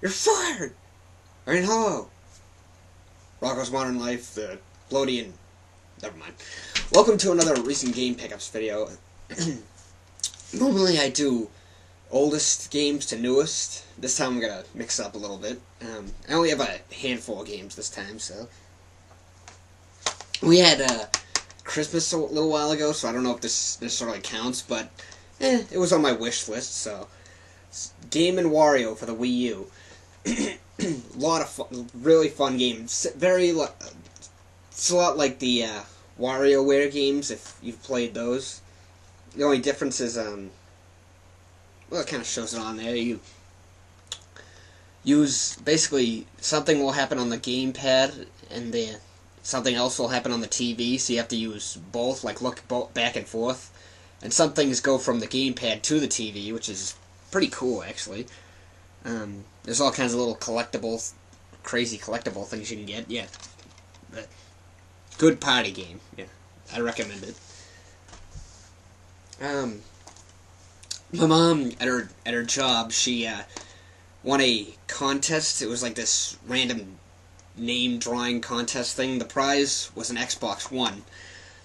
You're fired! I mean, hello. Rocco's Modern Life, the Bloodian. Never mind. Welcome to another recent game pickups video. Normally I do oldest games to newest. This time I'm gonna mix it up a little bit. I only have a handful of games this time, so. We had Christmas a little while ago, so I don't know if this necessarily counts, but it was on my wish list, so. Game & Wario for the Wii U. Lot of fun, really fun game. It's a lot like the WarioWare games, if you've played those. The only difference is, well, it kind of shows it on there. You use, basically, something will happen on the gamepad, and something else will happen on the TV, so you have to use both, like look back and forth. And some things go from the gamepad to the TV, which is pretty cool, actually. There's all kinds of little collectibles, crazy collectible things you can get. Yeah, but good party game. Yeah, I recommend it. My mom at her job, she won a contest. It was like this random name drawing contest thing. The prize was an Xbox One,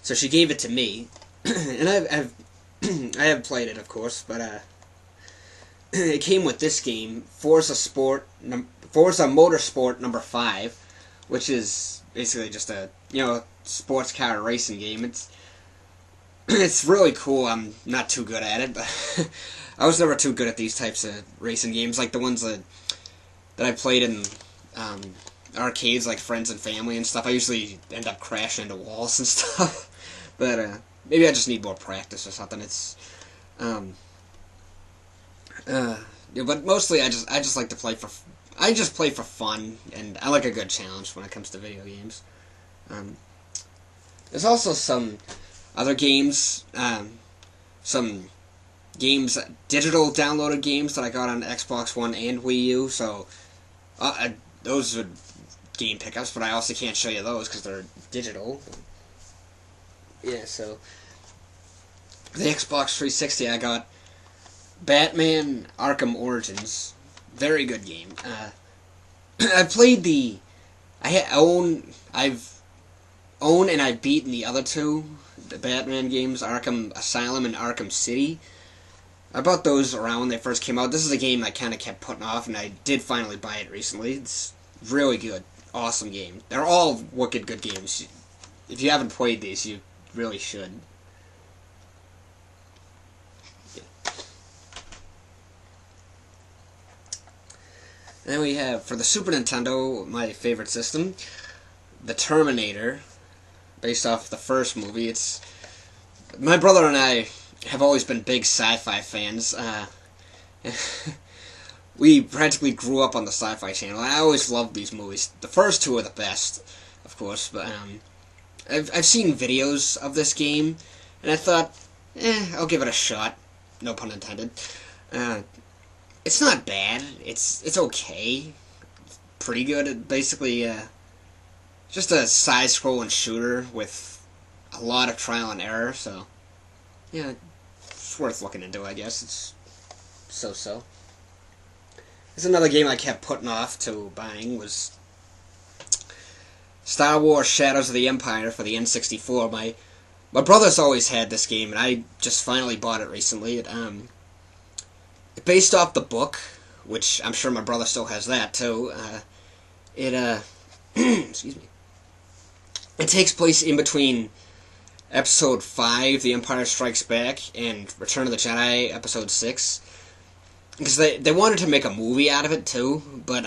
so she gave it to me, and I have played it, of course, but it came with this game, Forza Motorsport number 5, which is basically just a sports car racing game. It's really cool. I'm not too good at it, but I was never too good at these types of racing games, like the ones that I played in arcades, like Friends and Family and stuff. I usually end up crashing into walls and stuff, but maybe I just need more practice or something. It's yeah, but mostly I just like to play for fun, and I like a good challenge when it comes to video games. There's also some other games, some games, digital downloaded games that I got on Xbox One and Wii U. So those are game pickups, but I also can't show you those because they're digital. Yeah, so the Xbox 360 I got Batman Arkham Origins. Very good game. I've played I've owned and I've beaten the other two, the Batman games, Arkham Asylum and Arkham City. I bought those around when they first came out. This is a game I kind of kept putting off, and I did finally buy it recently. It's really good. Awesome game. They're all wicked good games. If you haven't played these, you really should. Then we have, for the Super Nintendo, my favorite system, The Terminator, based off the first movie. My brother and I have always been big sci-fi fans. We practically grew up on the Sci-Fi Channel. I always loved these movies. The first two are the best, of course, but I've seen videos of this game, and I thought, I'll give it a shot. No pun intended. It's not bad. It's okay. Pretty good. Basically, just a side-scrolling shooter with a lot of trial and error. So, yeah, it's worth looking into, I guess. It's so-so. There's another game I kept putting off to buying was Star Wars Shadows of the Empire for the N64. My brother's always had this game, and I just finally bought it recently. Based off the book, which I'm sure my brother still has that too. Excuse me. It takes place in between Episode 5, The Empire Strikes Back, and Return of the Jedi, Episode 6. Because they wanted to make a movie out of it too, but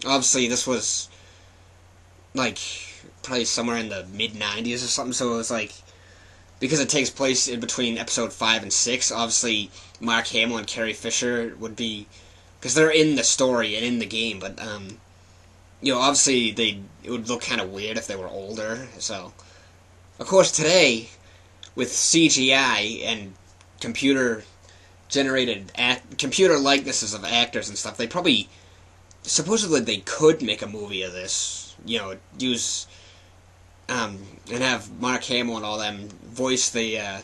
obviously this was like probably somewhere in the mid-90s or something, so it was like, because it takes place in between Episode 5 and 6, obviously Mark Hamill and Carrie Fisher would be, because they're in the story and in the game, but obviously it would look kind of weird if they were older. So, of course, today with CGI and computer likenesses of actors and stuff, supposedly they could make a movie of this. Use and have Mark Hamill and all them voice their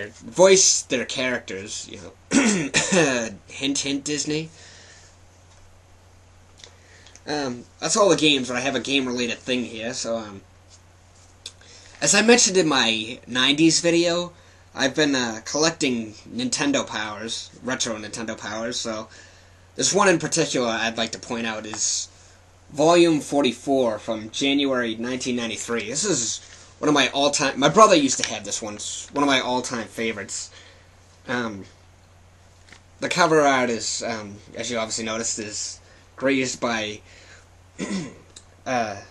voice, their characters. Hint, hint, Disney. That's all the games, but I have a game-related thing here. So, as I mentioned in my 90s video, I've been collecting Nintendo Powers, retro Nintendo Powers, so this one in particular I'd like to point out is Volume 44 from January 1993. This is one of my all-time... My brother used to have this one. It's one of my all-time favorites. The cover art is, as you obviously noticed, is grazed by... what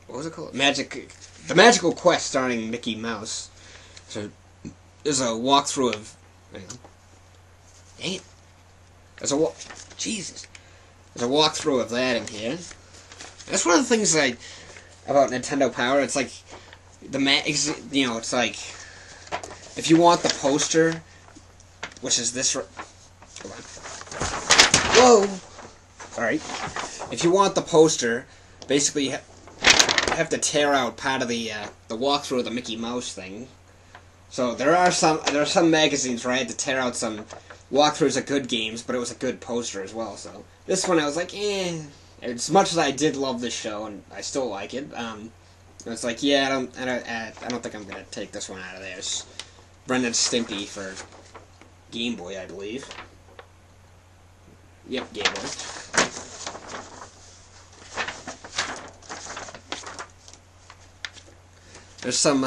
was it called? The Magical Quest starring Mickey Mouse. So, there's a walkthrough of... Dang it. Jesus. There's a walkthrough of that in here. That's one of the things about Nintendo Power. It's like it's like if you want the poster, which is this. Hold on. Whoa. All right. If you want the poster, basically you have to tear out part of the walkthrough of the Mickey Mouse thing. So there are some magazines where I had to tear out some walkthroughs of good games, but it was a good poster as well. So this one I was like, eh. As much as I did love this show, and I still like it, it's like, yeah, I don't think I'm gonna take this one out of there. It's Brendan Stimpy for Game Boy, I believe. Yep, Game Boy. There's some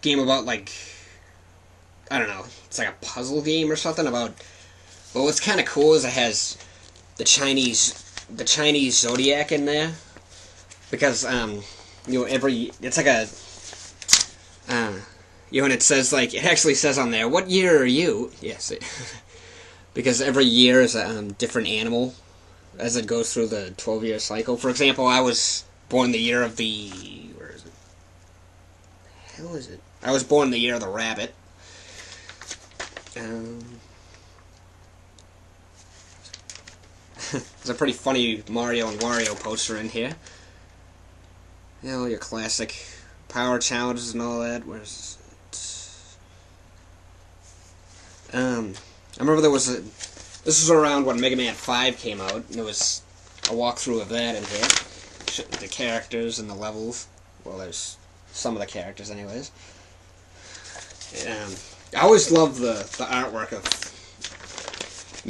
game about, like, I don't know, it's like a puzzle game or something about... Well, what's kind of cool is it has the Chinese zodiac in there, because it's like a and it says, like, it actually says on there, what year are you? Yes, because every year is a different animal as it goes through the 12-year cycle. For example, I was born the year of the... Where is it? The hell is it? I was born the year of the rabbit. There's a pretty funny Mario and Wario poster in here. You know, your classic power challenges and all that. Where's it? I remember there was this was around when Mega Man 5 came out, and there was a walkthrough of that in here. The characters and the levels. Well, there's some of the characters anyways. I always loved the artwork of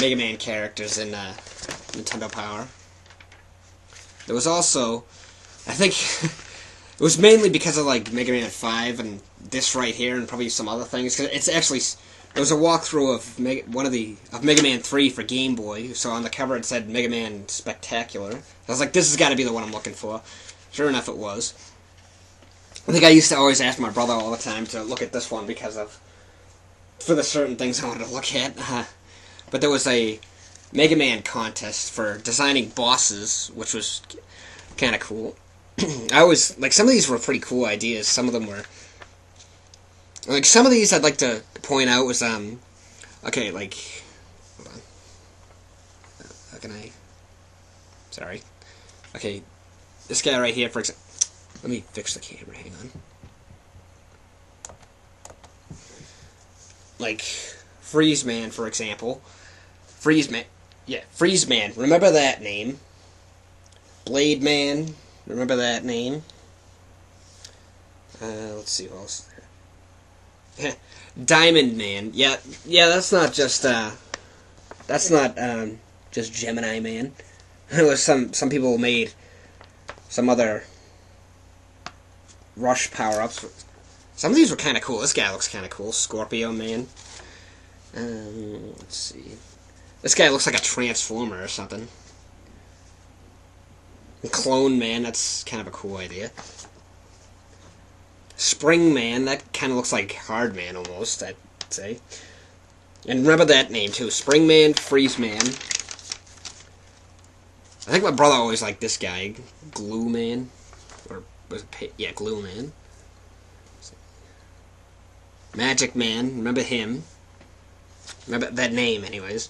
Mega Man characters in Nintendo Power. There was also, I think, it was mainly because of, like, Mega Man 5 and this right here and probably some other things. Cause it's actually, there was a walkthrough of Mega Man 3 for Game Boy. So on the cover it said Mega Man Spectacular. I was like, this has got to be the one I'm looking for. Sure enough, it was. I think I used to always ask my brother all the time to look at this one for the certain things I wanted to look at. But there was a Mega Man contest for designing bosses, which was kind of cool. I always, like, some of these were pretty cool ideas. Some of them were, like, some of these I'd like to point out was, okay, like, hold on. How can I, sorry. Okay, this guy right here, for example, let me fix the camera, hang on. Like, Freeze Man, for example. Freeze Man. Remember that name? Blade Man. Remember that name? Let's see what else is there. Diamond Man. Yeah, that's not just, just Gemini Man. There was some people made some other Rush power-ups. Some of these were kind of cool. This guy looks kind of cool. Scorpio Man. Let's see. This guy looks like a Transformer or something. Clone Man, that's kind of a cool idea. Spring Man, that kind of looks like Hard Man almost, I'd say. And remember that name too. Spring Man, Freeze Man. I think my brother always liked this guy. Glue Man. Or, yeah, Glue Man. Magic Man, remember him. Remember that name, anyways.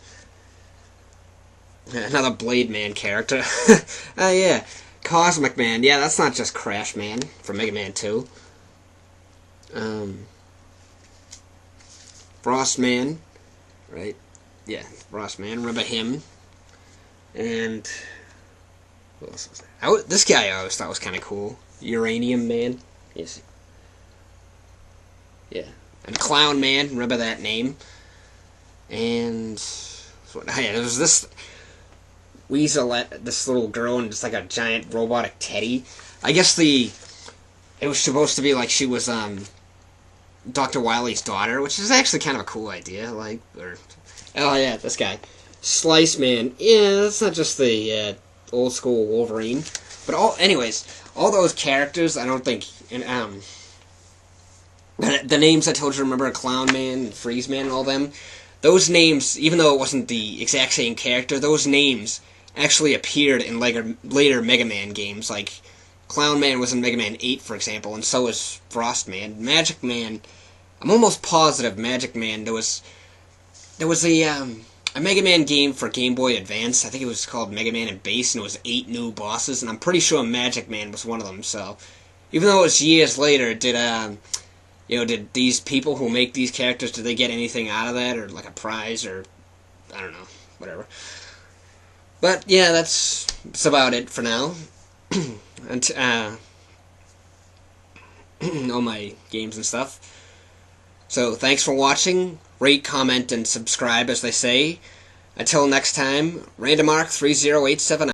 Another Blade Man character. Oh, yeah. Cosmic Man. Yeah, that's not just Crash Man from Mega Man 2. Frost Man. Right. Yeah, Frost Man. Remember him? And what else was that? This guy I always thought was kind of cool. Uranium Man. Yes. Yeah. And Clown Man. Remember that name? And yeah, there was this Weaselette, this little girl, and just like a giant robotic teddy. I guess it was supposed to be like she was Dr. Wily's daughter, which is actually kind of a cool idea. Like, oh yeah, this guy, Slice Man. Yeah, that's not just the old school Wolverine, but all those characters, I don't think, and the names I told you, remember, Clown Man and Freeze Man and all them. Those names, even though it wasn't the exact same character, those names actually appeared in later Mega Man games. Like, Clown Man was in Mega Man 8, for example, and so was Frost Man. Magic Man, I'm almost positive Magic Man, there was a Mega Man game for Game Boy Advance. I think it was called Mega Man and Base, and it was 8 new bosses, and I'm pretty sure Magic Man was one of them. So, even though it was years later, did these people who make these characters, did they get anything out of that, or like a prize, or I don't know, whatever. But yeah, that's about it for now. And all my games and stuff. So thanks for watching. Rate, comment, and subscribe, as they say. Until next time, RandomArk 3087.